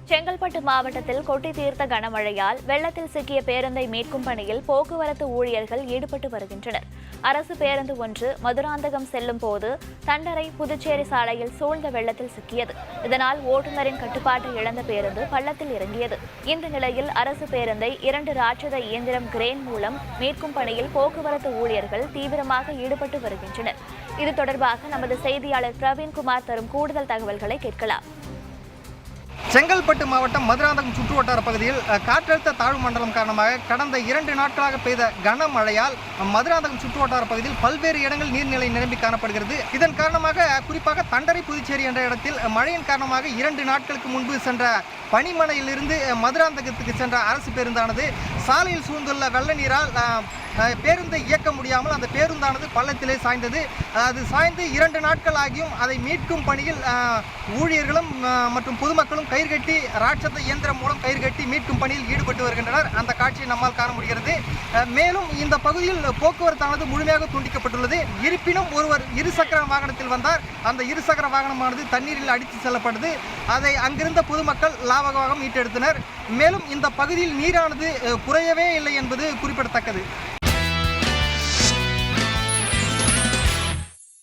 செங்கல்பட்டு மாவட்டத்தில் கொட்டி தீர்த்த கனமழையால் வெள்ளத்தில் சிக்கிய பேருந்தை மீட்கும் பணியில் போக்குவரத்து ஊழியர்கள் ஈடுபட்டு வருகின்றனர். அரசு பேருந்து ஒன்று மதுராந்தகம் செல்லும் போது தண்டரை புதுச்சேரி சாலையில் சூழ்ந்த வெள்ளத்தில் சிக்கியது. இதனால் ஓட்டுநரின் கட்டுப்பாட்டை இழந்த பேருந்து பள்ளத்தில் இறங்கியது. இந்த நிலையில் அரசு பேருந்தை 2 ராட்சத இயந்திரம் கிரேன் மூலம் மீட்கும் பணியில் போக்குவரத்து ஊழியர்கள் தீவிரமாக ஈடுபட்டு வருகின்றனர். இது தொடர்பாக நமது செய்தியாளர் பிரவீன்குமார் தரும் கூடுதல் தகவல்களை கேட்கலாம். செங்கல்பட்டு மாவட்டம் மதுராந்தகம் சுற்றுவட்டார பகுதியில் காற்றழுத்த தாழ்வு மண்டலம் காரணமாக கடந்த 2 நாட்களாக பெய்த கனமழையால் மதுராந்தகம் சுற்றுவட்டார பகுதியில் பல்வேறு இடங்கள் நீர்நிலை நிரம்பி காணப்படுகிறது. இதன் காரணமாக குறிப்பாக தண்டரை புதுச்சேரி என்ற இடத்தில் மழையின் காரணமாக 2 நாட்களுக்கு முன்பு சென்ற பனிமனையிலிருந்து மதுராந்தகத்துக்கு சென்ற அரசு பேருந்தானது சாலையில் சூழ்ந்துள்ள வெள்ள நீரால் பேருந்தை இயக்க முடியாமல் அந்த பேருந்தானது பள்ளத்திலே சாய்ந்தது. அது சாய்ந்து 2 நாட்கள் ஆகியும் அதை மீட்கும் பணியில் ஊழியர்களும் மற்றும் பொதுமக்களும் கயிறு கட்டி ராட்சத இயந்திரம் மூலம் கயிறு கட்டி மீட்கும் பணியில் ஈடுபட்டு வருகின்றனர். அந்த காட்சியை நம்மால் காண முடிகிறது. மேலும் இந்த பகுதியில் போக்குவரத்தானது முழுமையாக துண்டிக்கப்பட்டுள்ளது. இருப்பினும் ஒருவர் இருசக்கர வாகனத்தில் வந்தார். அந்த இருசக்கர வாகனமானது தண்ணீரில் அடித்து செல்லப்பட்டது. அதை அங்கிருந்த பொதுமக்கள் லாவகமாக மீட்டெடுத்தனர். மேலும் இந்த பகுதியில் நீரானது குறையவே இல்லை என்பது குறிப்பிடத்தக்கது.